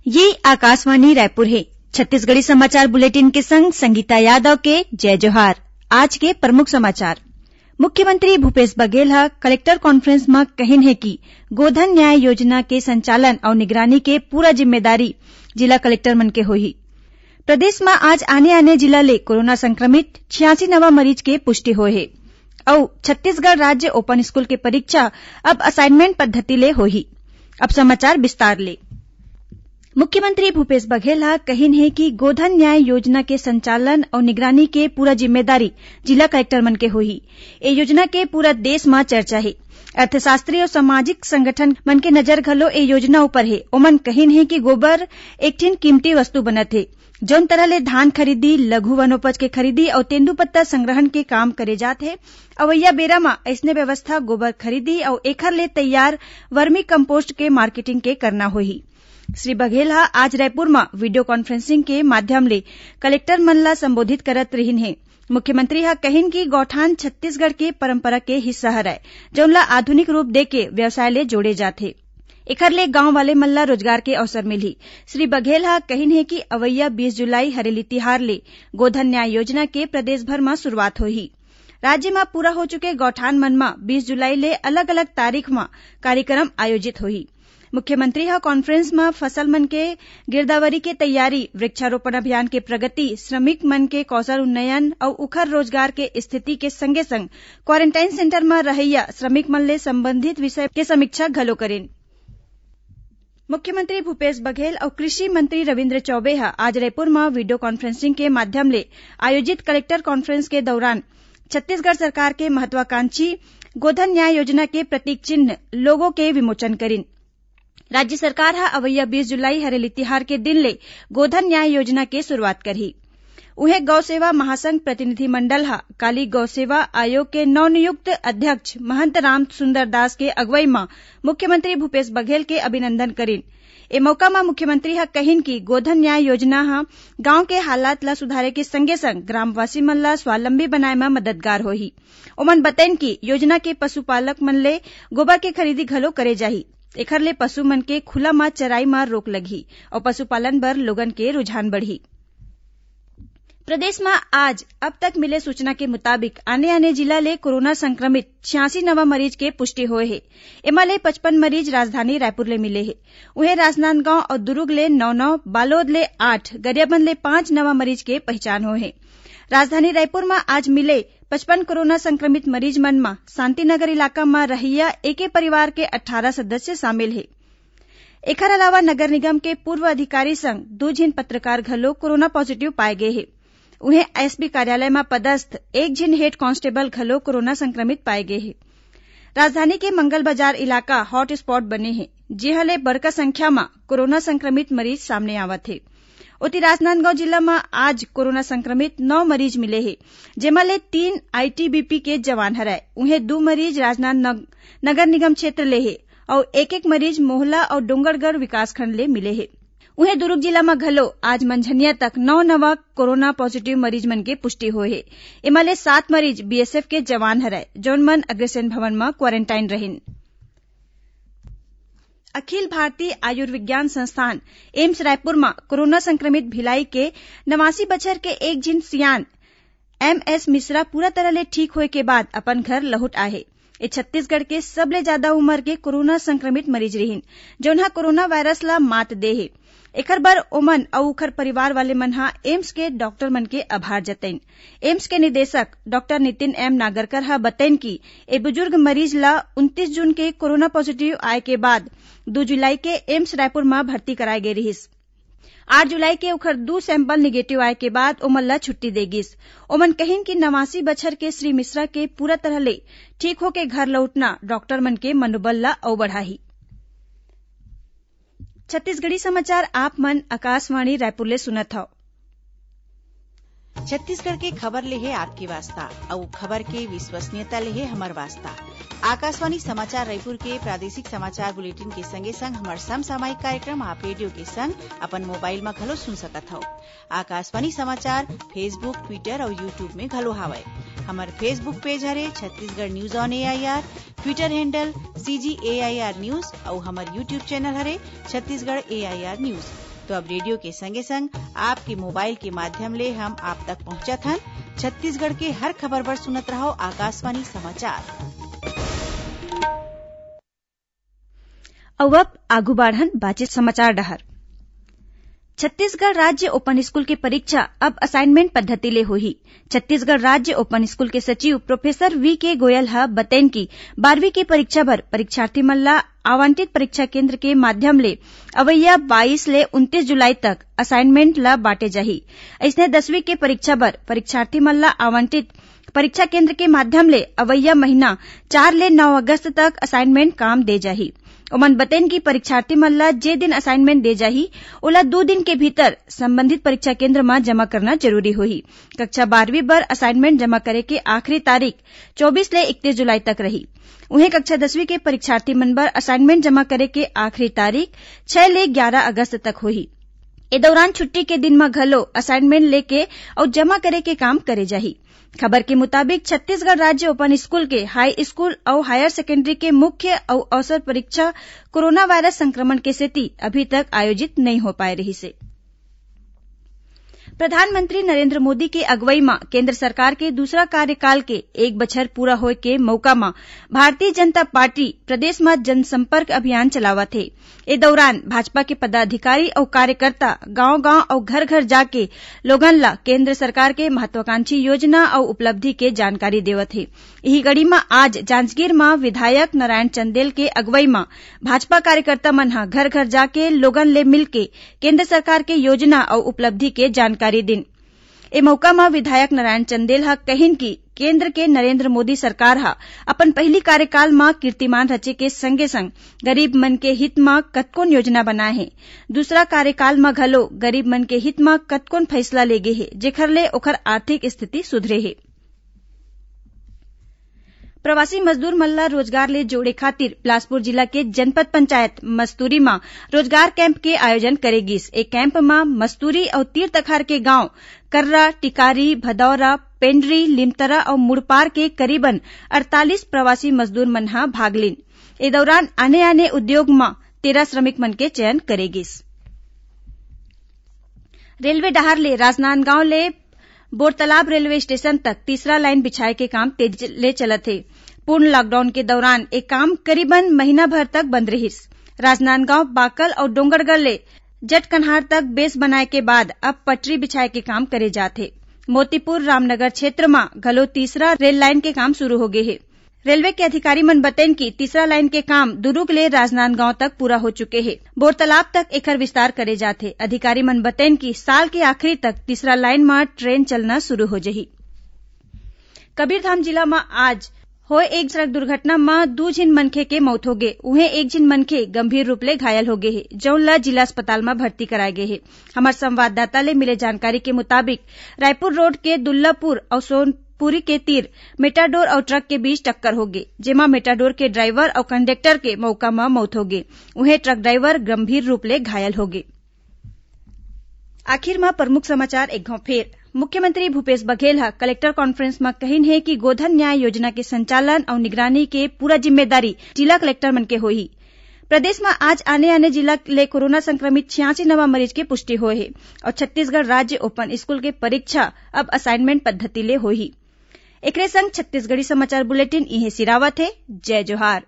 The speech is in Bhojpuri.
ये आकाशवाणी रायपुर है। छत्तीसगढ़ी समाचार बुलेटिन के संग संगीता यादव के जय जोहार। आज के प्रमुख समाचार। मुख्यमंत्री भूपेश बघेल ह कलेक्टर कॉन्फ्रेंस में कहिन है कि गोधन न्याय योजना के संचालन और निगरानी के पूरा जिम्मेदारी जिला कलेक्टर मन के होही। प्रदेश में आज आने जिला ले कोरोना संक्रमित 86 नवा मरीज के पुष्टि होए हे और छत्तीसगढ़ राज्य ओपन स्कूल के परीक्षा अब असाइनमेंट पद्धति ले होही। अब समाचार विस्तार ले। मुख्यमंत्री भूपेश बघेल ह कहिन है कि गोधन न्याय योजना के संचालन और निगरानी के पूरा जिम्मेदारी जिला कलेक्टर मन के होही। ए योजना के पूरा देश में चर्चा है। अर्थशास्त्री और सामाजिक संगठन मन के नजर घलो ए योजना ऊपर है। ओमन कहिन है कि गोबर एक ठिन कीमती वस्तु बनत है। जौन तरह ले धान खरीदी, लघु वनोपज के खरीदी और तेंदूपत्ता संग्रहण के काम करे जात है, अवैया बेरा में ऐसने व्यवस्था गोबर खरीदी और एखर ले तैयार वर्मी कंपोस्ट के मार्केटिंग के करना होही। श्री बघेल ह आज रायपुर में वीडियो कॉन्फ्रेंसिंग के माध्यम ले कलेक्टर मन ला संबोधित करत रहिन है। मुख्यमंत्री ह कहिन कि गौठान छत्तीसगढ़ के परंपरा के हिस्सा हरय, जौन ला आधुनिक रूप देके व्यवसाय ले जोड़े जाथे। एखर ले गांव वाले मन ला रोजगार के अवसर मिलही। श्री बघेल ह कहिन है कि अवैया 20 जुलाई हरेली तिहार ले गोधन न्याय योजना के प्रदेश भर में शुरुआत होही। राज्य में पूरा हो चुके गौठान मन में 20 जुलाई ले अलग अलग तारीख में कार्यक्रम आयोजित होही। मुख्यमंत्री ह कॉन्फ्रेंस में फसल मन के गिरदावरी के तैयारी, वृक्षारोपण अभियान के प्रगति, श्रमिक मन के कौशल उन्नयन और उखर रोजगार के स्थिति के संगे संग क्वारंटाइन सेंटर में रहैया श्रमिक मन ले संबंधित विषय के समीक्षा घलो करेन। मुख्यमंत्री भूपेश बघेल और कृषि मंत्री रविन्द्र चौबे ह आज रायपुर में वीडियो कॉन्फ्रेंसिंग के माध्यम ले आयोजित कलेक्टर कॉन्फ्रेंस के दौरान छत्तीसगढ़ सरकार के महत्वाकांक्षी गोधन न्याय योजना के प्रतीक चिन्ह लोगो के विमोचन करिन। राज्य सरकार ह अवैया 20 जुलाई हरेली तिहार के दिन ले गोधन न्याय योजना के शुरुआत करही। उहे गौ सेवा महासंघ प्रतिनिधि मंडल ह काली गौ सेवा आयोग के नवनियुक्त अध्यक्ष महंत राम सुंदर दास के अगुवाई में मुख्यमंत्री भूपेश बघेल के अभिनंदन करिन। ए मौका में मुख्यमंत्री ह कहिन कि गोधन न्याय योजना ह गांव के हालात ला सुधारे के संगे संग ग्रामवासी मन ला स्वावलंबी बनाए में मददगार होही। ओमन बताइन कि योजना के पशुपालक मन ले गोबर के खरीदी घलो करे जाही। एखर ले पशु मन के खुला में चराई में रोक लगही और पशुपालन बर लोगन के रुझान बढ़ी। प्रदेश में आज अब तक मिले सूचना के मुताबिक आने जिला ले कोरोना संक्रमित 86 नवा मरीज के पुष्टि होए हे। एमा ले 55 मरीज राजधानी रायपुर ले मिले हे। उहे राजनांदगांव और दुर्ग ले 9, बालोद ले 8, गरियाबंद ले 5 नवा मरीज के पहचान होए हे। राजधानी रायपुर में आज मिले 55 कोरोना संक्रमित मरीज मन में शांतिनगर इलाका में रहैया एके परिवार के 18 सदस्य शामिल है। एखर अलावा नगर निगम के पूर्व अधिकारी संग 2 झिन पत्रकार घलो कोरोना पॉजिटिव पाए गए हैं। उन्हें एसपी कार्यालय में पदस्थ 1 झिन हेड कांस्टेबल घलो कोरोना संक्रमित पाए गए हैं। राजधानी के मंगल बाजार इलाका हॉट स्पॉट बने हैं, जिहा ले बड़का संख्या में कोरोना संक्रमित मरीज सामने आवत है। उती राजनांदगांव जिला में आज कोरोना संक्रमित 9 मरीज मिले हैं, जेमा ले 3 आईटीबीपी के जवान हरय। उन्हें 2 मरीज राजनांदगांव नगर निगम क्षेत्र ले है और एक मरीज मोहला और डोंगरगढ़ विकासखंड ले मिले हैं। उन्हें दुर्ग जिला में घलो आज मंझनिया तक 9 नवा कोरोना पॉजिटिव मरीज मन के पुष्टि होए है। एमा ले 7 मरीज बीएसएफ के जवान हरय, जौन मन अग्रसेन भवन में क्वारंटाइन रहिन। अखिल भारतीय आयुर्विज्ञान संस्थान एम्स रायपुर में कोरोना संक्रमित भिलाई के 89 बछर के एक झिन सियान एमएस मिश्रा पूरा तरह ले ठीक होए के बाद अपन घर लौट आए। ये छत्तीसगढ़ के सबले ज्यादा उम्र के कोरोना संक्रमित मरीज रहिन, जौन कोरोना वायरस ला मात दे हे। एखर बर ओमन और उखर परिवार वाले मन ह एम्स के डॉक्टर मन के आभार जतैन। एम्स के निदेशक डॉक्टर नितिन एम नागरकर ह बताइन कि ए बुजुर्ग मरीज ला 29 जून के कोरोना पॉजिटिव आए के बाद 2 जुलाई के एम्स रायपुर में भर्ती कराए गए रहिस। 8 जुलाई के उखर 2 सैंपल निगेटिव आए के बाद ओमन ला छुट्टी दे गिस। ओमन कहिन कि 89 बछर के श्री मिश्रा के पूरा तरह ले ठीक होके घर लौटना डॉक्टर मन के मनोबल ला अउ बढ़ाही। छत्तीसगढ़ी समाचार आप मन आकाशवाणी रायपुर ले सुनत हव। छत्तीसगढ़ के खबर ले है आपकी वास्ता और खबर के विश्वसनीयता ले है हमर वास्ता। आकाशवाणी समाचार रायपुर के प्रादेशिक समाचार बुलेटिन के संगे संग हमार समसामयिक कार्यक्रम आप रेडियो के संग अपन मोबाइल में घलो सुन सकत हव। आकाशवाणी समाचार फेसबुक, ट्विटर और यूट्यूब में घलो हावय। हमार फेसबुक पेज हरे Chhattisgarh news on AIR, Twitter handle CGAIR news और हमार यूट्यूब चैनल हरे छत्तीसगढ़ AIR न्यूज। तो अब रेडियो के संगे संग आपके मोबाइल के माध्यम ले हम आप तक पहुंचत हन। छत्तीसगढ़ के हर खबर पर सुनत रहो आकाशवाणी समाचार। अब आगू बाढ़न बातचीत समाचार डहर। छत्तीसगढ़ राज्य ओपन स्कूल की परीक्षा अब असाइनमेंट पद्धति ले होही। छत्तीसगढ़ राज्य ओपन स्कूल के सचिव प्रोफेसर वी.के. गोयल ह बतैन की 12वीं की परीक्षा भर परीक्षार्थी मन ला आवंटित परीक्षा केंद्र के माध्यम ले अवैया 22 ले 29 जुलाई तक असाइनमेंट ला बांटे जाही। ऐसने 10वीं के परीक्षा भर परीक्षार्थी मन ला आवंटित परीक्षा केंद्र के माध्यम ले अवैया महीना 4 ले 9 अगस्त तक असाइनमेंट काम दे जाही। ओमन बतैन की परीक्षार्थी मन ला जे दिन असाइनमेंट दे जाही ओला 2 दिन के भीतर संबंधित परीक्षा केंद्र में जमा करना जरूरी होही। कक्षा 12वीं बर असाइनमेंट जमा करे के आखिरी तारीख 24 ले 31 जुलाई तक रही। उन्हें कक्षा 10वीं के परीक्षार्थी मन बर असाइनमेंट जमा करे के आखिरी तारीख 6 ले 11 अगस्त तक होही। ए दौरान छुट्टी के दिन में घलो असाइनमेंट लेके और जमा करे के काम करे जाही। खबर के मुताबिक छत्तीसगढ़ राज्य ओपन स्कूल के हाई स्कूल और हायर सेकेंडरी के मुख्य और अवसर परीक्षा कोरोना वायरस संक्रमण के सेती अभी तक आयोजित नहीं हो पाए रही से। प्रधानमंत्री नरेंद्र मोदी के अगुवाई में केंद्र सरकार के दूसरा कार्यकाल के 1 बछर पूरा होए के मौका में भारतीय जनता पार्टी प्रदेश में जनसंपर्क अभियान चलावत हे। ए दौरान भाजपा के पदाधिकारी और कार्यकर्ता गांव-गांव और घर-घर जाके लोगन ला केंद्र सरकार के महत्वाकांक्षी योजना और उपलब्धि के जानकारी देवत हे। यही कड़ी में आज जांजगीर में विधायक नारायण चंदेल के अगुवाई में भाजपा कार्यकर्ता मन ह घर-घर जाके लोगन ले मिलके केंद्र सरकार के योजना और उपलब्धि के जानकारी दिन। ए मौका में विधायक नारायण चंदेल ह कहिन की केंद्र के नरेंद्र मोदी सरकार ह अपन पहली कार्यकाल में कीर्तिमान रचे के संगे संग गरीब मन के हित में कतकोन योजना बनाए हे। दूसरा कार्यकाल में घलो गरीब मन के हित में कतकोन फैसला लेगे हे जेखर ले ओखर आर्थिक स्थिति सुधरे हे। प्रवासी मजदूर मन ला रोजगार ले जोड़े खातिर बिलासपुर जिला के जनपद पंचायत मस्तूरी में रोजगार कैंप के आयोजन करेगिस। एक कैंप में मस्तूरी और तीर तखार के गांव कर्रा, टिकारी, भदौरा, पेंड्री, लिमतरा और मुड़पार के करीबन 48 प्रवासी मजदूर मन हा भाग लीन। ए दौरान आने आने उद्योग में 13 श्रमिक मन के चयन करेगिस। रेलवे डहार ले राजनांदगांव ले बोरतालाब रेलवे स्टेशन तक तीसरा लाइन बिछाए के काम तेज ले चलत हे। पूर्ण लॉकडाउन के दौरान एक काम करीबन महीना भर तक बंद रहिस। राजनांदगांव, बाकल और डोंगरगढ़ ले जटकन्हार तक बेस बनाए के बाद अब पटरी बिछाए के काम करे जाथे। मोतीपुर, रामनगर क्षेत्र में घलो तीसरा रेल लाइन के काम शुरू हो गए हे। रेलवे के अधिकारी मन बतैन की तीसरा लाइन के काम दुर्ग ले राजनांदगांव तक पूरा हो चुके हे। बोरतालाब तक एकर विस्तार करे जाथे। अधिकारी मन बतैन की साल के आखिरी तक तीसरा लाइन में ट्रेन चलना शुरू हो जही। कबीरधाम जिला में आज होए एक सड़क दुर्घटना में 2 झिन मनखे के मौत हो गए। उन्हें 1 झिन मनखे गंभीर रूप ले घायल हो गए हे, जौन ला जिला अस्पताल में भर्ती कराए गए हे। हमार संवाददाता ले मिले जानकारी के मुताबिक रायपुर रोड के दुल्लापुर और सोनपुरी के तीर मेटाडोर और ट्रक के बीच टक्कर हो गई, जेमा मेटाडोर के ड्राइवर और कंडक्टर के मौका में मौत हो गई। उन्हें ट्रक ड्राइवर गंभीर रूप ले घायल हो गए। आखिर में प्रमुख समाचार एक घाव फेर। मुख्यमंत्री भूपेश बघेल ह कलेक्टर कॉन्फ्रेंस में कहिन है कि गोधन न्याय योजना के संचालन और निगरानी के पूरा जिम्मेदारी जिला कलेक्टर मन के होही। प्रदेश में आज आने आने जिला ले कोरोना संक्रमित 86 नवा मरीज के पुष्टि होए हे और छत्तीसगढ़ राज्य ओपन स्कूल के परीक्षा अब असाइनमेंट पद्धति ले होही। एकरे संग छत्तीसगढ़ी समाचार बुलेटिन इहे सिरावत हे। जय जोहार।